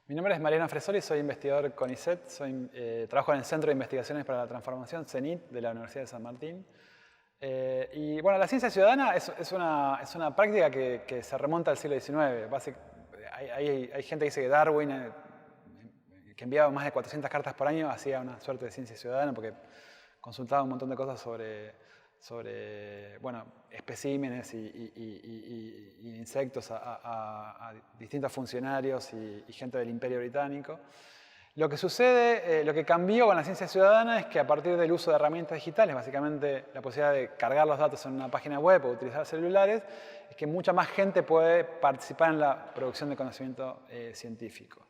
Mi nombre es Mariano Fresoli, soy investigador CONICET, trabajo en el Centro de Investigaciones para la Transformación, CENIT, de la Universidad de San Martín. Y bueno, la ciencia ciudadana es una práctica que se remonta al siglo XIX. Hay gente que dice que Darwin, que enviaba más de 400 cartas por año, hacía una suerte de ciencia ciudadana porque consultaba un montón de cosas sobre bueno, especímenes y insectos a distintos funcionarios y gente del Imperio Británico. Lo que sucede, lo que cambió con la ciencia ciudadana es que a partir del uso de herramientas digitales, básicamente la posibilidad de cargar los datos en una página web o utilizar celulares, es que mucha más gente puede participar en la producción de conocimiento científico.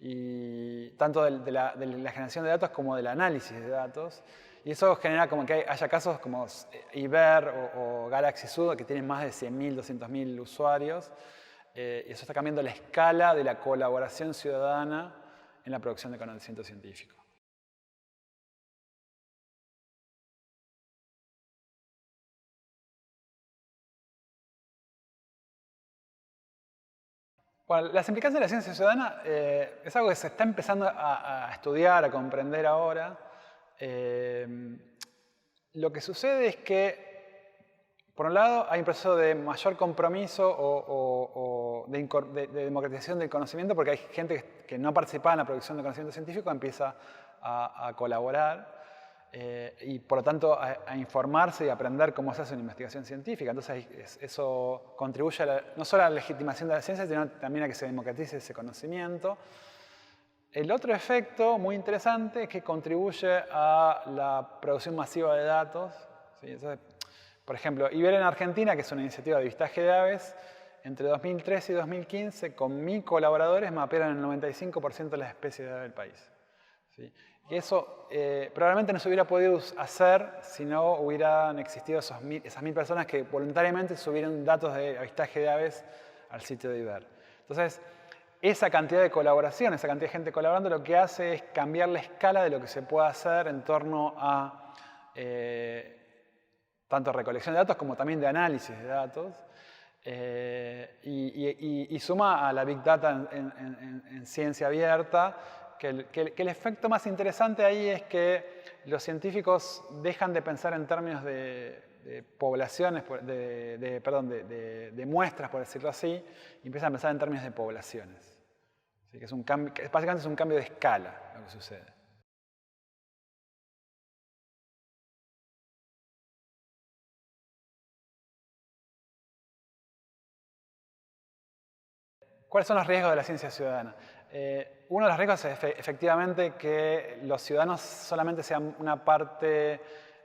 Y tanto de la generación de datos como del análisis de datos. Y eso genera como que haya casos como IBER o Galaxy Zoo, que tienen más de 100.000, 200.000 usuarios. Y eso está cambiando la escala de la colaboración ciudadana en la producción de conocimiento científico. Bueno, las implicancias de la ciencia ciudadana es algo que se está empezando a estudiar, a comprender ahora. Lo que sucede es que, por un lado, hay un proceso de mayor compromiso o de democratización del conocimiento, porque hay gente que no participa en la producción de conocimiento científico, empieza a colaborar y, por lo tanto, a informarse y aprender cómo se hace una investigación científica. Entonces, eso contribuye no solo a la legitimación de la ciencia, sino también a que se democratice ese conocimiento. El otro efecto muy interesante es que contribuye a la producción masiva de datos. ¿Sí? Entonces, por ejemplo, IBER en Argentina, que es una iniciativa de avistaje de aves, entre 2013 y 2015, con 1.000 colaboradores, mapearon el 95% de las especies de aves del país. ¿Sí? Y eso probablemente no se hubiera podido hacer si no hubieran existido esas 1.000 personas que voluntariamente subieron datos de avistaje de aves al sitio de IBER. Entonces, esa cantidad de colaboración, esa cantidad de gente colaborando, lo que hace es cambiar la escala de lo que se puede hacer en torno a tanto recolección de datos como también de análisis de datos. Y suma a la Big Data en ciencia abierta, que el efecto más interesante ahí es que los científicos dejan de pensar en términos de poblaciones, de muestras, por decirlo así, y empiezan a pensar en términos de poblaciones. Así que básicamente es un cambio de escala lo que sucede. ¿Cuáles son los riesgos de la ciencia ciudadana? Uno de los riesgos es efectivamente que los ciudadanos solamente sean una parte,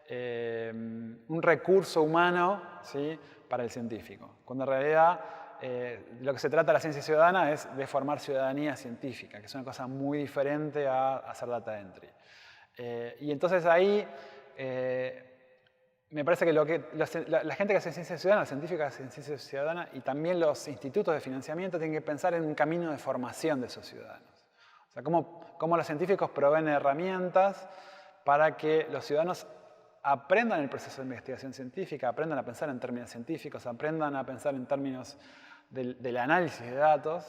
un recurso humano, ¿sí?, para el científico. Cuando en realidad lo que se trata de la ciencia ciudadana es de formar ciudadanía científica, que es una cosa muy diferente a hacer data entry. Y entonces ahí me parece que la gente que hace ciencia ciudadana, los científicos que hacen ciencia ciudadana y también los institutos de financiamiento tienen que pensar en un camino de formación de esos ciudadanos. O sea, cómo los científicos proveen herramientas para que los ciudadanos aprendan el proceso de investigación científica, aprendan a pensar en términos científicos, aprendan a pensar en términos del análisis de datos,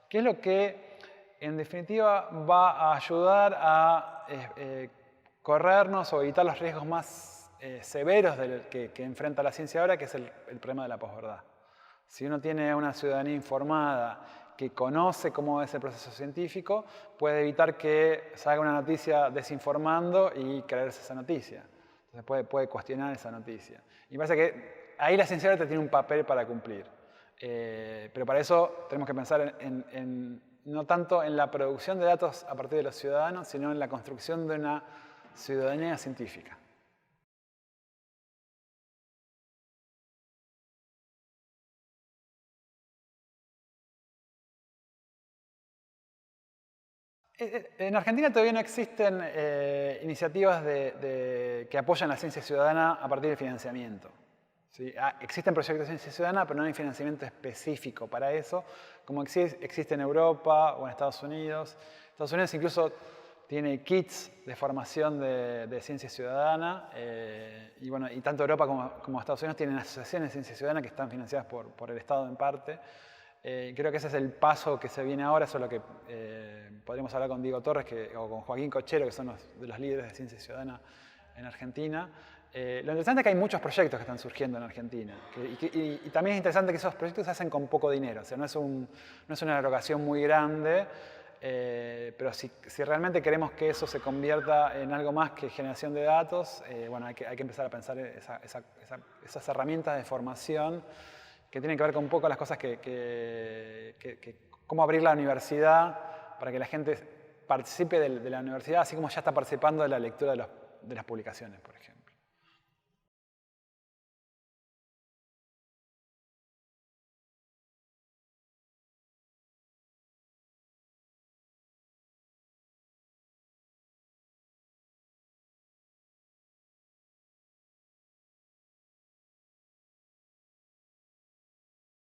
que es lo que en definitiva va a ayudar a corrernos o evitar los riesgos más severos que enfrenta la ciencia ahora, que es el problema de la posverdad. Si uno tiene una ciudadanía informada que conoce cómo es el proceso científico, puede evitar que salga una noticia desinformando y creerse esa noticia. Entonces puede cuestionar esa noticia. Y me parece que ahí la ciencia ahora tiene un papel para cumplir. Pero para eso tenemos que pensar no tanto en la producción de datos a partir de los ciudadanos, sino en la construcción de una ciudadanía científica. En Argentina todavía no existen iniciativas que apoyan la ciencia ciudadana a partir del financiamiento. ¿Sí? Existen proyectos de ciencia ciudadana, pero no hay financiamiento específico para eso, como existe en Europa o en Estados Unidos. Estados Unidos incluso tiene kits de formación de ciencia ciudadana, y tanto Europa como Estados Unidos tienen asociaciones de ciencia ciudadana que están financiadas por el Estado en parte. Creo que ese es el paso que se viene ahora, eso es lo que podríamos hablar con Diego Torres o con Joaquín Cochero, que son de los líderes de ciencia ciudadana en Argentina. Lo interesante es que hay muchos proyectos que están surgiendo en Argentina. Y también es interesante que esos proyectos se hacen con poco dinero. O sea, no es una erogación muy grande, pero si realmente queremos que eso se convierta en algo más que generación de datos, bueno, hay que empezar a pensar esas herramientas de formación que tienen que ver con un poco las cosas cómo abrir la universidad para que la gente participe de la universidad, así como ya está participando de la lectura de las publicaciones, por ejemplo.